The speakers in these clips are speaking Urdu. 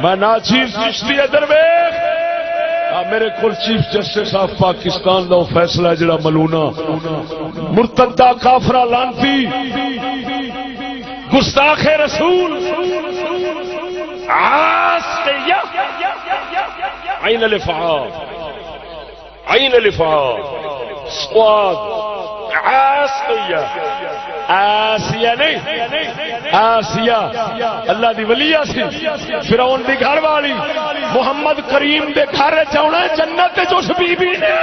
میں ناچیز چشتی ہے درویش میرے کو چیف جسٹس آف پاکستان دا فیصلہ ہے جڑا ملونا مرتدہ کافرہ لانتی گستاخ رسول آسیہ عین الافعال عین الافعال سواد آسیہ نہیں آسیہ اللہ دی ولیہ سی فرعون دی گھر والی محمد کریم دے گھر چاونا جنت چوش بی بی نے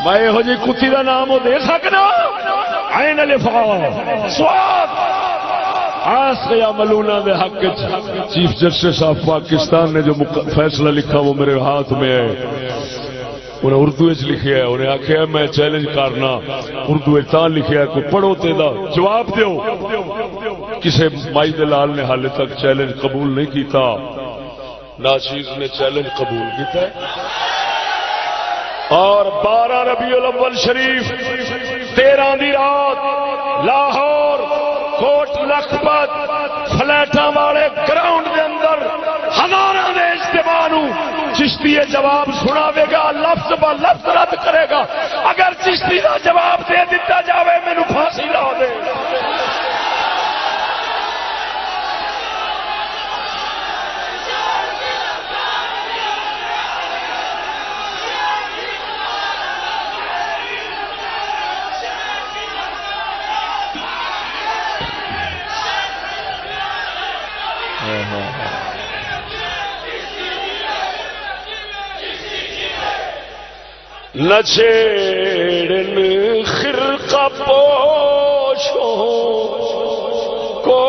میں یہ جی کتی دا نام وہ دے سکنا عین الافعال سواد آسیہ ملونہ دے حق چیف جسٹس آف پاکستان نے جو فیصلہ لکھا وہ میرے ہاتھ میں ہے انہیں اردو لکھیا ہے انہیں آخیا میں چیلنج کرنا اردو تا لکھیا ہے کوئی پڑھو تیدا جواب دیو کسے مائی دلال نے حال تک چیلنج قبول نہیں کیتا ناچیز نے چیلنج قبول کیتا ہے اور 12 ربیع الاول شریف 13 دی رات لاہور کوٹ لکھپت فلیٹاں والے گراؤنڈ دے اندر ہزاراں دے اجتماع نو چشتی جواب سناوے گا لفظ با لفظ رد کرے گا اگر چشتی کا جواب دے دیتا جاوے مینوں پھانسی لا دے نہ چھیڑن خرقہ پوشوں کو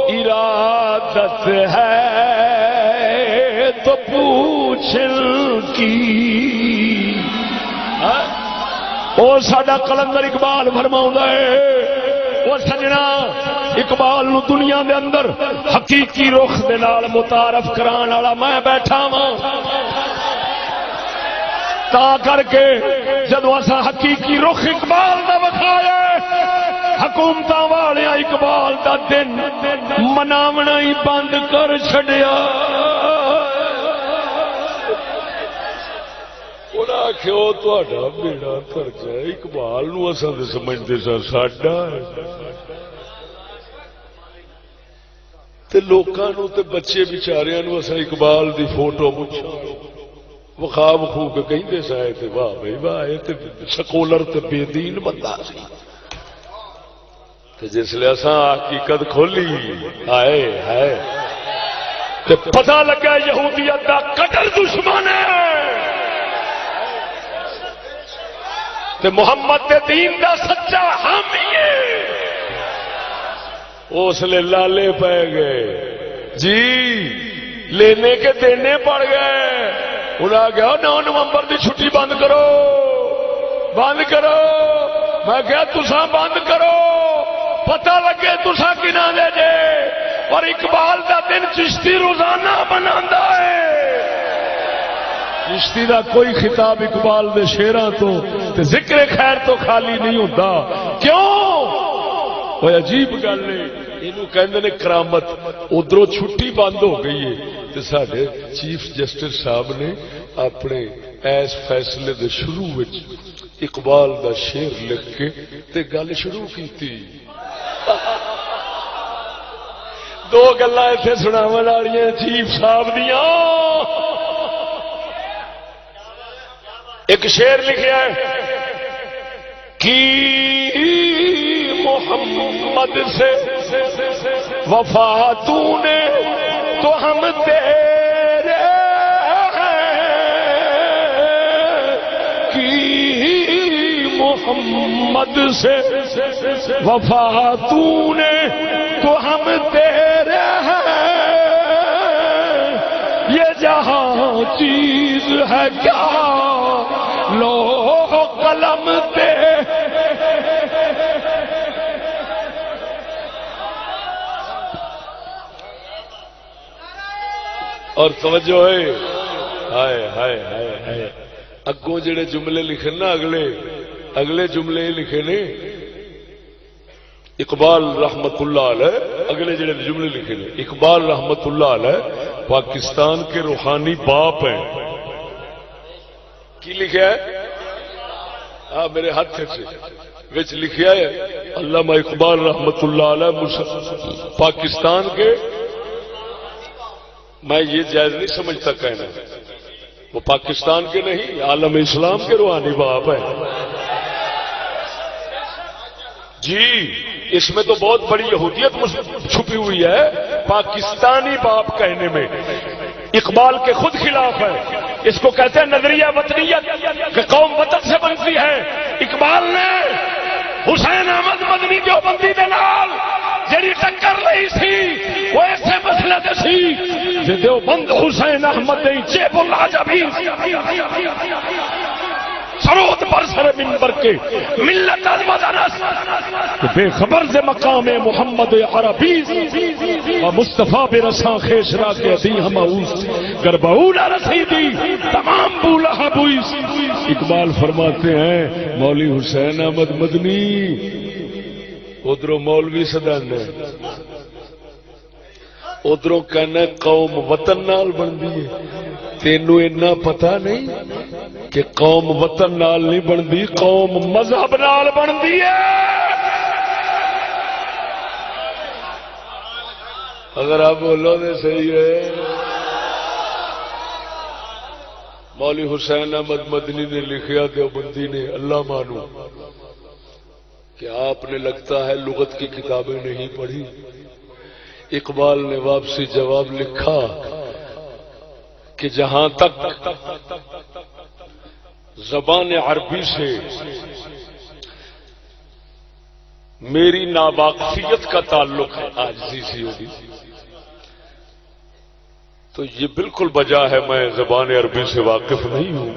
ارادت ہے تو پوچھن کی او ساڈا قلندر اقبال فرماؤندا ہے او سجنا اقبال نو دنیا دے اندر حقیقی رخ دے نال متعارف کران والا میں بیٹھا ہاں تا کر کے جدو اسا حقیقی رخ اقبال دا وکھایا حکومتاں والے اقبال دا دن مناونا ہی بند کر چھڈیا انہاں آکھیا تہاڈا بیڑا کر جائے اقبال نو اساں تے سمجھدے سا ساڈا تے لوکاں نو تے بچے بیچاریاں نو اساں اقبال دی فوٹو پچھا وخاب خو کے کہیں سائے تے واہ بھائی واہ تے سکولر تے بے دین بندہ سی تے جس لے اساں حقیقت کھولی آئے ہے تے پتہ لگا یہودیت دا کٹر دشمن ہے تے محمد دے دین دا سچا حامی ہے اس لے لالے پہ گئے جی لینے کے دینے پڑ گئے انہیں کہا 9 نومبر دی چھٹی بند کرو بند کرو میں کہا تساں بند کرو پتہ لگے تساں کنا دے جے اور اقبال دا دن چشتی روزانہ مناندا ہے چشتی دا کوئی خطاب اقبال دے شعراں تو تے ذکر خیر تو خالی نہیں ہوتا کیوں وہ عجیب گل ہے اینو کہندے نے کرامت ادھروں چھٹی بند ہو گئی ہے تے ساڈے چیف جسٹس صاحب نے اپنے ایس فیصلے دے شروع وچ اقبال دا شعر لکھ کے تے گل شروع کیتی دو گلاں ایتھے سناون والیاں چیف صاحب دیاں ایک شعر لکھیا ہے کی محمد سے وفا تو نے تو ہم تیرے کی محمد سے وفا تو نے تو ہم تیرے یہ جہاں چیز ہے کیا لوح قلم تے اور توجہ ہے ہائے ہائے ہائے ہائے اگوں جڑے جملے لکھے نا اگلے جملے لکھے نے اقبال رحمت اللہ علیہ اگلے جڑے جملے لکھے نے، اقبال رحمت اللہ علیہ پاکستان کے روحانی باپ ہیں. کی لکھا ہے؟ ہاں میرے ہاتھ سے وچ لکھا ہے علامہ اقبال رحمت اللہ علیہ پاکستان کے، میں یہ جائز نہیں سمجھتا کہنا، وہ پاکستان کے نہیں عالم اسلام کے روحانی باپ ہیں. جی اس میں تو بہت بڑی یہودیت چھپی ہوئی ہے، پاکستانی باپ کہنے میں اقبال کے خود خلاف ہے. اس کو کہتے ہیں نظریہ وطنیت کہ قوم وطن سے بنتی ہے. اقبال نے حسین احمد مدنی دیوبندی دے نال جڑی ٹکر لئی سی وہ ایسے مسئلے تے سی کہ دیوبند حسین احمد دی جیب العجبی سرود پر سر منبر کے ملت المدرس بے خبر سے مقام محمد عربی و مصطفیٰ برساں خیش را کے ادی ہماؤس گربعولا رسیدی تمام بولہ بوئیس. اقبال فرماتے ہیں مولی حسین احمد مدنی ادھروں مولوی سدن ادھروں کہنا قوم وطن نال بندی ہے. تینوں اتنا پتہ نہیں کہ قوم وطن نال نہیں بندی، قوم مذہب نال بندی ہے. اگر آپ بولو تو صحیح ہے. مولوی حسین احمد مدنی نے لکھیا دیوبندی نے اللہ مانو کہ آپ نے لگتا ہے لغت کی کتابیں نہیں پڑھی. اقبال نے واپسی جواب لکھا کہ جہاں تک زبان عربی سے میری ناواقفیت کا تعلق ہے، عاجزی سی ہوگی تو یہ بالکل بجا ہے، میں زبان عربی سے واقف نہیں ہوں.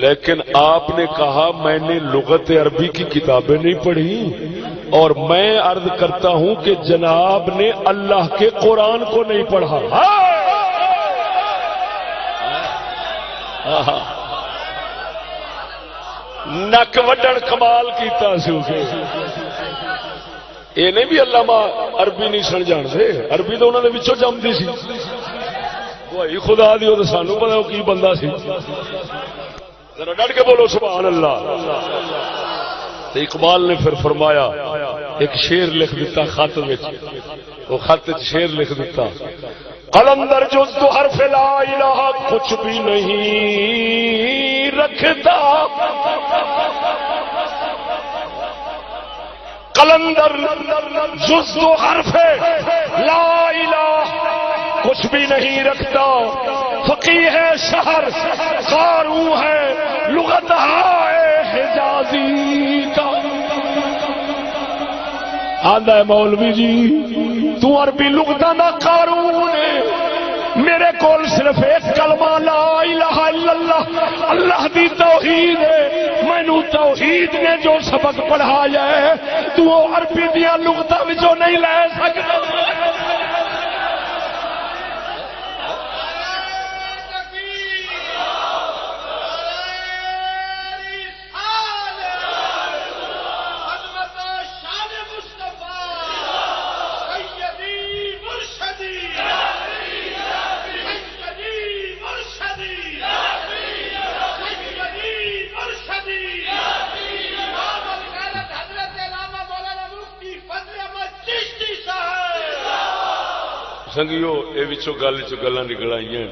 لیکن آپ نے کہا میں نے لغت عربی کی کتابیں نہیں پڑھی اور میں عرض کرتا ہوں کہ جناب نے اللہ کے قرآن کو نہیں پڑھا. نک وڈن کمال کیتا سی یہ نہیں بھی علامہ عربی نہیں سن جان دے، عربی تو انہوں نے وچوں جمدی سی وہی خدا دی تو سانو پتا وہ کی بندہ سی. ذرا ڈٹ کے بولو سبحان اللہ. تو اقبال نے پھر فرمایا ایک شعر لکھ دیتا خط وچ، وہ خط شعر لکھ دیتا قلندر جز تو حرف لا الہ کچھ بھی نہیں رکھتا، قلندر جز تو حرف لا الہ کچھ بھی نہیں رکھتا، فقیہ ہے شہر قاروں ہے لغت ہے حجازی کا. آندا ہے مولوی جی تو عربی لغتاں دا قارون ہے، میرے کول صرف ایک کلمہ لا الہ الا اللہ اللہ دی توحید ہے. مینوں توحید نے جو سبق پڑھایا ہے تو وہ عربی دیاں لغتاں وچوں نہیں لے سکدا. سنگیو یہ گل گلاں نکل آئی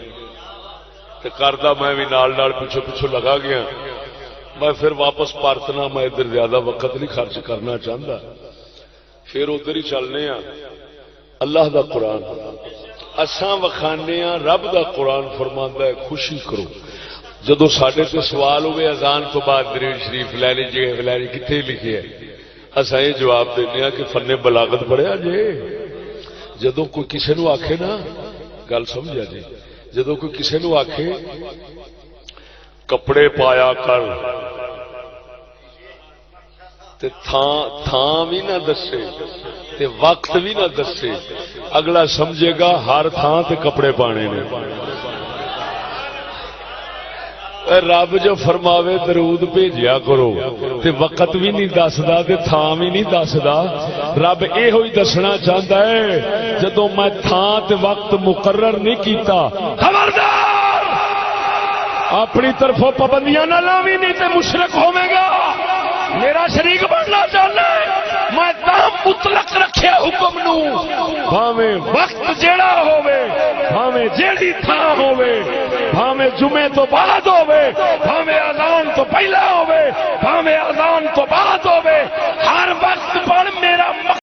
کردا میں بھی نال نال پچھو پچھو لگا گیا. میں پھر واپس پارتنا میں ادھر زیادہ وقت نہیں خرچ کرنا چاہتا، پھر ادھر ہی چلنے ہاں. اللہ دا قرآن اساں وکھانے ہاں، رب دا قرآن فرماندا ہے خوشی کرو. جدو ساڈے تے سوال ہوئے اذان تو بعد درود شریف لے لیجیے فلانی کتنے لکھے ہے، اساں یہ جواب دینے ہاں کہ فن بلاغت پڑھیا جے. جدو کوئی کسی نو آکھے نا گل سمجھا جی، جدو کوئی کسی نو آکھے کپڑے پایا کر تے تھان بھی نہ دسے تے وقت بھی نہ دسے، اگلا سمجھے گا ہر تھان تے کپڑے پانے نے. رب جو فرماوے درود بھیجیا کرو تے وقت بھی نہیں دسدا تے تھان بھی نہیں دسدا. رب یہ ہوئی دسنا چاہتا ہے جدوں میں تھان تے وقت مقرر نہیں کیتا خبردار اپنی طرفوں پابندیاں نہ لاوی نہیں تے مشرک ہوے گا. میرا شریک بننا چاہنا ہے میں تاں مطلق رکھیا حکم نو بھاویں وقت جیڑا ہووے بھاویں جیڑی تھاں ہووے بھاویں جمعے تو بعد ہووے بھاویں اذان تو پہلا ہووے بھاویں اذان تو بعد ہووے